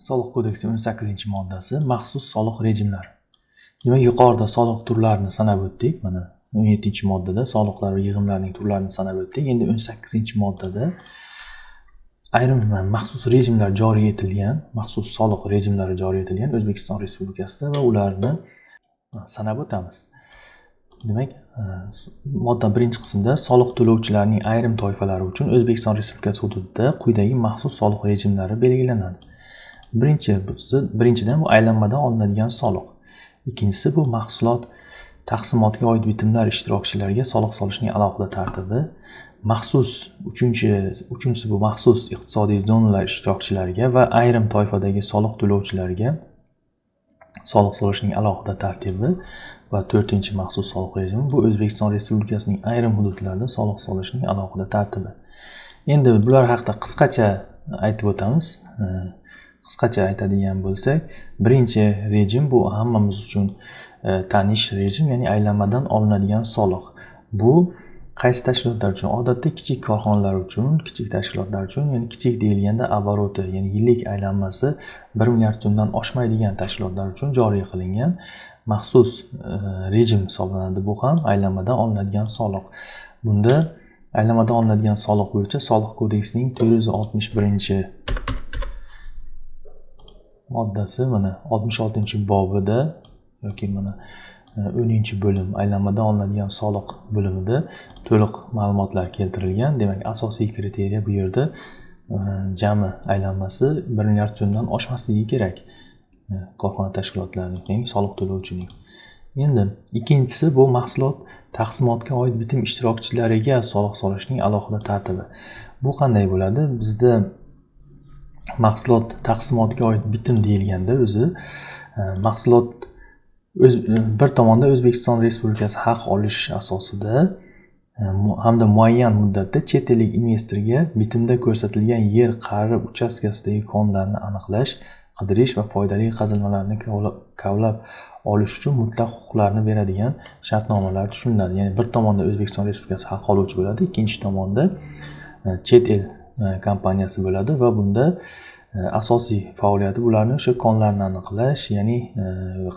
Soliq kodeksi 18-moddasi maxsus soliq rejimlari. Demak, yuqorida soliq turlarini sanab o'tdik. Mana 17-moddada soliqlar va yig'imlarning turlarini sanab o'tdik. Endi 18-moddada ayrim maxsus rejimlar joriy etilgan, maxsus soliq rejimlari joriy etilgan O'zbekiston Respublikasida va ularni sanab o'tamiz. Demak, modda 1-qismda soliq to'lovchilarning ayrim toifalari uchun O'zbekiston Respublikasi hududida quyidagi maxsus soliq rejimlari belgilanadi. Birinchidan bu aylanmadan olinadigan soliq. Ikkinchisi bu mahsulot taqsimotiga oid bitimlar ishtirokchilariga soliq solishning alohida tartibi. Uchinchisi bu maxsus iqtisodiy zonalar ishtirokchilariga va ayrim toifadagi soliq to'lovchilarga soliq solishning alohida tartibi va 4-maxsus soliq rejimi bu O'zbekiston Respublikasining ayrim hududlarida soliq solishning alohida tartibi. Endi bular haqida qisqacha aytib o'tamiz. Qisqacha aytadigan bo'lsak, birinchi rejim bu hammamiz uchun tanish rejim, ya'ni aylanmadan olinadigan soliq. Bu qaysi tashkilotlar uchun? Odatda kichik korxonalar uchun, kichik tashkilotlar uchun, ya'ni kichik deyilganda oboroti, ya'ni yillik aylanmasi 1 milliard so'mdan oshmaydigan tashkilotlar uchun joriy qilingan maxsus rejim hisoblanadi. Bu ham aylanmadan olinadigan soliq. Bunda aylanmadan olinadigan soliq bo'yicha Soliq kodeksining 460-moddasi mana 66-bobida yoki mana 10-bo'lim aylanmadan olinadigan soliq bo'limida to'liq ma'lumotlar keltirilgan. Demak, asosiy kriteriya bu yerda jami aylanmasi 1 milliard so'mdan oshmasligi kerak korxona tashkilotlarining, ya'ni soliq to'lovchining. Endi ikkinchisi bu mahsulot taqsimotga oid bitim ishtirokchilariga soliq solishning alohida tartibi. Bu qanday bo'ladi? Bizda mahsulot taqsimotiga oid bitim deyilganda o'zi mahsulot bir tomonda O'zbekiston Respublikasi haq olish asosida hamda muayyan muddatda chet ellik investorga bitimda ko'rsatilgan yer qa'ri uchastkasidagi konlarni aniqlash, qidirish va foydali qazilmalarni kavlab olish uchun mutlaq huquqlarni beradigan shartnomalar tushuniladi. Ya'ni bir tomonda O'zbekiston Respublikasi haq oluvchi bo'ladi, ikkinchi tomonda chet el kompaniyasi bo'ladi va bunda asosiy faoliyati bularni o'sha konlarni aniqlash, ya'ni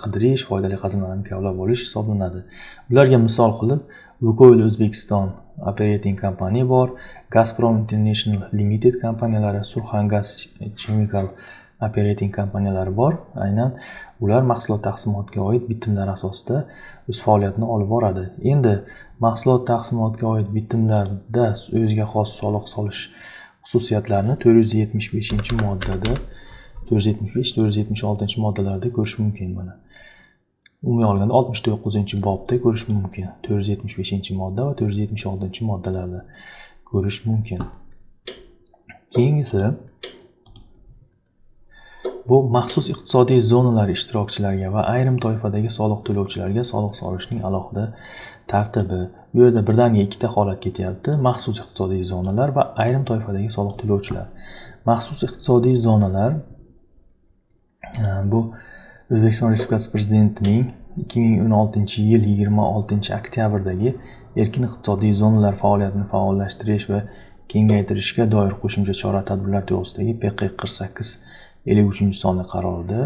qidirish, foydali qazilmalarni kavlab olish hisoblanadi. Bularga misol qilib Lukoil O'zbekiston Operating Company bor, Gazprom International Limited kompaniyalari, Surxongas Chemical Operating kompaniyalari bor. Aynan ular mahsulot taqsimotiga oid bitimlar asosida o'z faoliyatini olib boradi. Endi mahsulot taqsimotiga oid bitimlarda o'ziga xos soliq solish xususiyatlarini 475-moddada, 475-476-moddalarda ko'rish mumkin mana. Umumiy olganda 69-bobda ko'rish mumkin. 475-modda va 476-moddalarda ko'rish mumkin. Keyingisi bu maxsus iqtisodiy zonalar ishtirokchilariga va ayrim toifadagi soliq to'lovchilarga soliq solishning alohida tartibi. Bu yerda birdaniga ikkita holat ketyapti. Maxsus iqtisodiy zonalar va ayrim toifadagi soliq to'lovchilar. Maxsus iqtisodiy zonalar bu O'zbekiston Respublikasi Prezidentining 2016-yil 26-oktyabrdagi erkin iqtisodiy zonalar faoliyatini faollashtirish va kengaytirishga doir qo'shimcha chora-tadbirlar to'g'risidagi PQ48-53-sonli qarorida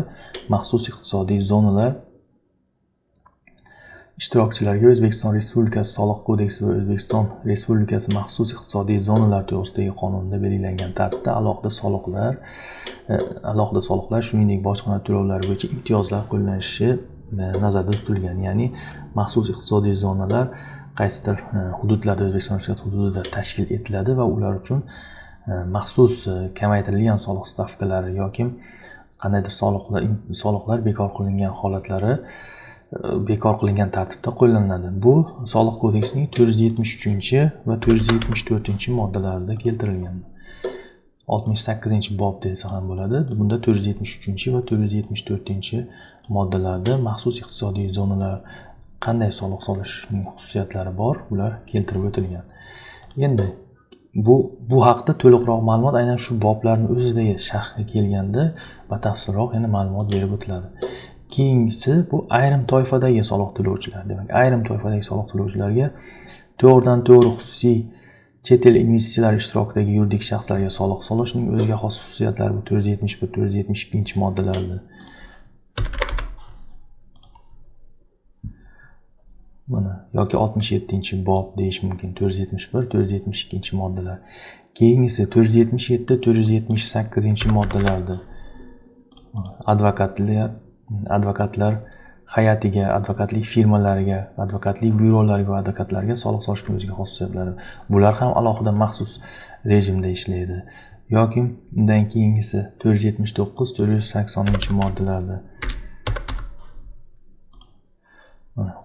maxsus iqtisodiy zonalar ishtirokchilariga O'zbekiston Respublikasi Soliq kodeksi va O'zbekiston Respublikasi maxsus iqtisodiy zonalar to'g'risidagi qonunda belgilangan tartibda alohida soliqlar, shuningdek bojxona to'lovlari bo'yicha imtiyozlar qo'llanishi nazarda tutilgan. Ya'ni maxsus iqtisodiy zonalar qaysidir hududlarda O'zbekiston Respublikasi hududida tashkil etiladi va ular uchun maxsus kamaytirilgan soliq stavkalari yoki qandaydir soliqlar bekor qilingan holatlari bekor qilingan tartibda qo'llaniladi. Bu Soliq kodeksining 473 va 474-moddalarida keltirilgan. 68-bob desa ham bo'ladi. Bunda 473 va 474-moddalarda maxsus iqtisodiy zonalar qanday soliq solishning xususiyatlari bor, ular keltirib o'tilgan. Endi bu haqda to'liqroq ma'lumot aynan shu boblarning o'zida sharhga kelganda batafsilroq yana ma'lumot berib o'tiladi. Keyingisi bu ayrim toifadagi soliq to'lovchilar. Demak, ayrim toifadagi soliq to'lovchilarga to'g'ridan to'g'ri xususiy Chet el investitsiyalar ishtirokidagi yuridik shaxslarga soliq solishning o'ziga xos xususiyatlari bu 471-472-moddalarda. Mana yoki 67-bob deyish mumkin. 471-472-moddalar. Keyingisi 477-478-moddalarda. Advokatlar hay'atiga, advokatlik firmalariga, advokatlik byurolariga va advokatlarga soliq solishning o'ziga xos xususiyatlari. Bular ham alohida maxsus rejimda ishlaydi. Yoki undan keyingisi 479-480-moddalarda.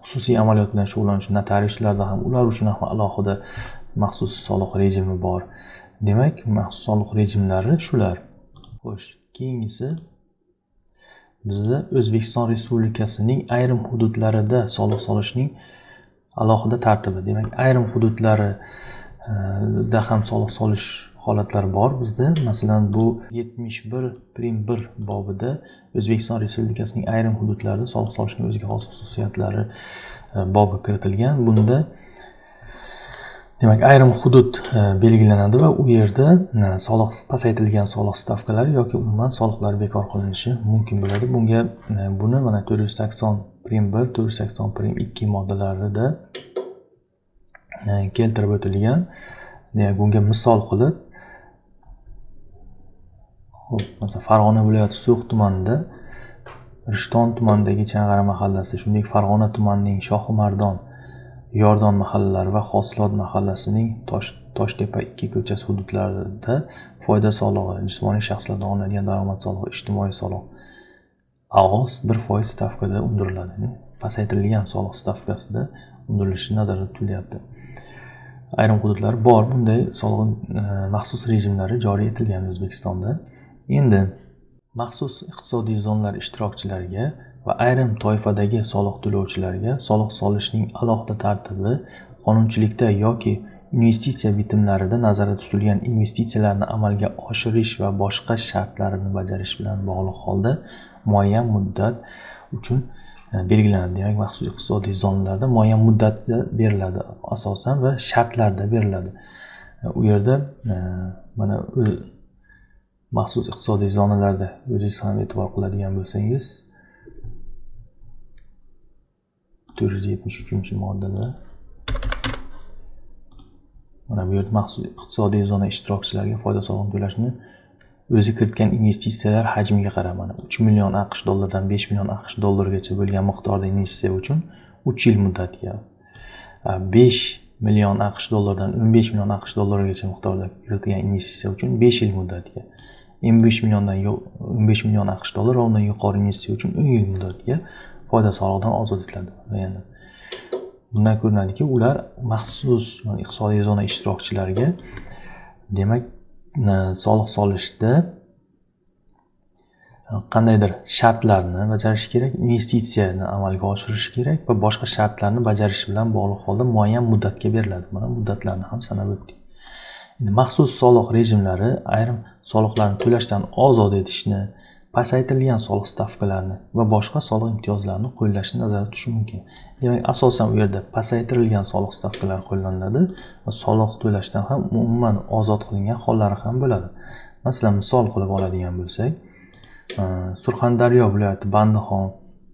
Xususiy amaliyot bilan shug'ullanuvchi notariuslarda ham ular uchun ham alohida maxsus soliq rejimi bor. Demak, maxsus soliq rejimlari shular. Xo'sh, keyingisi bizda O'zbekiston Respublikasining ayrim hududlarida soliq solishning alohida tartibi. Demak, ayrim hududlarida ham soliq solish holatlari bor bizda. Masalan, bu 71.1 bobida O'zbekiston Respublikasining ayrim hududlarida soliq solishning o'ziga xos xususiyatlari bobi kiritilgan. Bunda demak, ayrim hudud belgilanadi va u yerda soliq pasaytirilgan soliq stavkalari yoki umuman soliqlar bekor qilinishi mumkin bo'ladi. Buni mana 480.1, 480.2 moddalarida keltirib o'tilgan. Demak, bunga misol qilib, masalan, Farg'ona viloyati So'x tumanida Rishton tumanidagi Chang'ara mahallasi, shuningdek Farg'ona tumanining Shohimardon, Yordon mahallalari va Hosilot mahallasining Toshtepa 2 ko'chasi hududlarida foyda solig'i, jismoniy shaxslardan olinadigan daromad solig'i, ijtimoiy soliq ag'oz 1% stavkada undiriladi. Pasaytirilgan soliq stavkasida undirilishi nazarda tutilyapti. Ayrim hududlar bor, bunday soliq maxsus rejimlari joriy etilgan O'zbekistonda. Endi maxsus iqtisodiy zonalar ishtirokchilariga va ayrim toifadagi soliq to'lovchilarga soliq solishning alohida tartibi qonunchilikda yoki investitsiya bitimlarida nazarda tutilgan investitsiyalarni amalga oshirish va boshqa shartlarini bajarish bilan bog'liq holda muayyan muddat uchun belgilanadi. Demak, maxsus iqtisodiy zonalarda muayyan muddatda beriladi asosan va shartlarda beriladi. U yerda mana maxsus iqtisodiy zonalarda o'zingiz ham e'tibor qiladigan bo'lsangiz 473-moddada mana bu yerda maxsus iqtisodiy zona ishtirokchilariga foyda solig'ini to'lashni o'zi kiritgan investitsiyalar hajmiga qarab, mana 3 million AQSh dollaridan 5 million AQSh dollarigacha bo'lgan miqdorda investitsiya uchun 3 yil muddatga, 5 million AQSh dollaridan 15 million AQSh dollarigacha miqdorda kiritilgan investitsiya uchun 5 yil muddatga, 15 million AQSh dollari va undan yuqori investitsiya uchun 10 yil muddatga foyda solig'idan ozod etiladi. Ya'ni bundan ko'rinadiki, ular maxsus iqtisodiy zona ishtirokchilariga demak soliq solishda qandaydir shartlarni bajarish kerak, investitsiyani amalga oshirish kerak va boshqa shartlarni bajarish bilan bog'liq holda muayyan muddatga beriladi. Mana muddatlarni ham sanab o'tdik. Endi maxsus soliq rejimlari ayrim soliqlarni to'lashdan ozod etishni, pasaytirilgan soliq stavkalarini va boshqa soliq imtiyozlarini qo'llashni nazarda tutish mumkin. Demak, asosan u yerda pasaytirilgan soliq stavkalari qo'llaniladi va soliq to'lashdan ham umuman ozod qilingan hollari ham bo'ladi. Masalan, misol qilib oladigan bo'lsak, Surxondaryo viloyati Bandixon,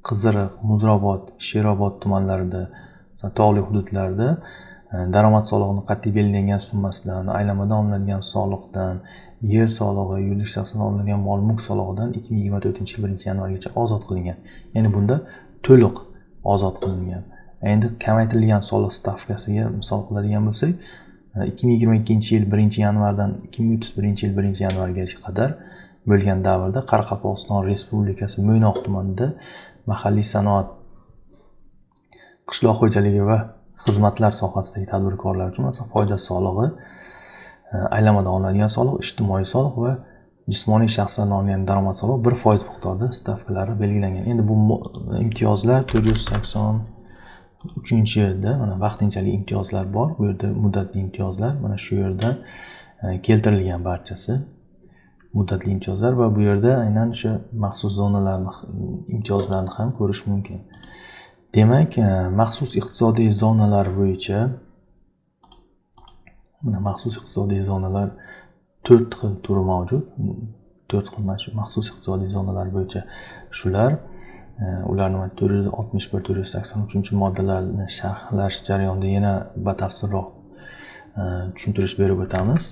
Qiziriq, Muzrabot, Sherobod tumanlarida, tog'li hududlarda daromad solig'ini qat'iy belgilangan summasidan, aylamadan olinadigan soliqdan, yer solig'i, yuridik shaxsdan olinadigan mol-mulk solig'idan 2024-yil 1-yanvargacha ozod qilingan. Ya'ni bunda to'liq ozod qilingan. Endi kamaytirilgan soliq stavkasiga misol qiladigan bo'lsak, 2022-yil 1-yanvardan 2031-yil 1-yanvargacha qadar bo'lgan davrda Qoraqalpog'iston Respublikasi Mo'ynoq tumanida mahalliy sanoat, qishloq xo'jaligi va xizmatlar sohasidagi tadbirkorlar uchun masalan foyda solig'i, aylamadan olinadigan soliq, ijtimoiy soliq va jismoniy shaxslardan olingan daromad solig'i 1% miqdorida stavkalari belgilangan. Endi bu imtiyozlar 483-da mana vaqtinchalik imtiyozlar bor. Bu yerda muddatli imtiyozlar mana shu yerda keltirilgan barchasi. Muddatli imtiyozlar va bu yerda aynan o'sha maxsus zonalarning imtiyozlarini ham ko'rish mumkin. Demak, maxsus iqtisodiy zonalar bo'yicha Mana maxsus iqtisodiy zonalar 4 xil turi mavjud. 4 xil maxsus iqtisodiy zonalar bo'yicha shular. Ularni 461 483-moddalarni sharhlash jarayonida yana batafsilroq tushuntirish berib o'tamiz.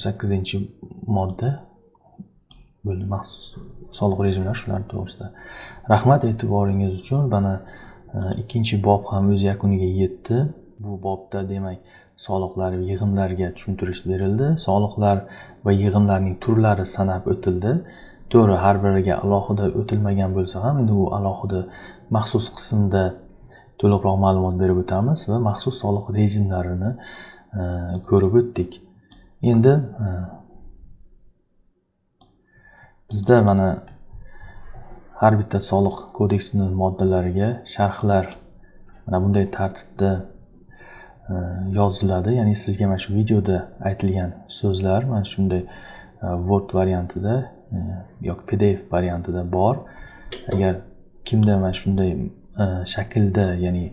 8-modda bo'ldi maxsus soliq rejimlari shular to'g'risida. Rahmat e'tiboringiz uchun. Mana ikkinchi bob ham o'z yakuniga yetdi. Bu bobda demak soliqlar va yig'imlarga tushuntirish berildi. Soliqlar va yig'imlarning turlari sanab o'tildi. To'g'ri, har biriga alohida o'tilmagan bo'lsa ham, endi u alohida maxsus qismda to'liqroq ma'lumot berib o'tamiz va maxsus soliq rejimlarini ko'rib o'tdik. Endi bizda mana har bitta soliq kodeksining moddalariga sharhlar mana bunday tartibda yoziladi. Ya'ni sizga mana shu videoda aytilgan so'zlar mana shunday Word variantida yoki PDF variantida bor. Agar kimda mana shunday shaklda, ya'ni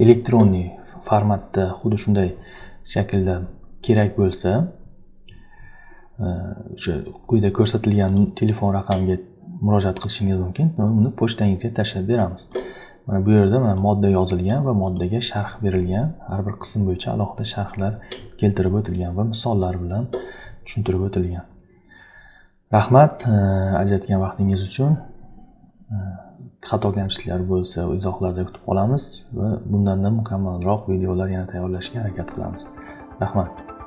elektron formatda xuddi shunday shaklda kerak bo'lsa, o'sha quyida ko'rsatilgan telefon raqamiga murojaat qilishingiz mumkin. Uni pochtangizga tashlab beramiz. Mana bu yerda mana modda yozilgan va moddaga sharh berilgan. Har bir qism bo'yicha alohida sharhlar keltirib o'tilgan va misollar bilan tushuntirib o'tilgan. Rahmat ajratgan vaqtingiz uchun. Xato kamchiliklar bo'lsa, izohlarda kutib qolamiz va bundan mukammalroq videolar yana tayyorlashga harakat qilamiz. Rahmat.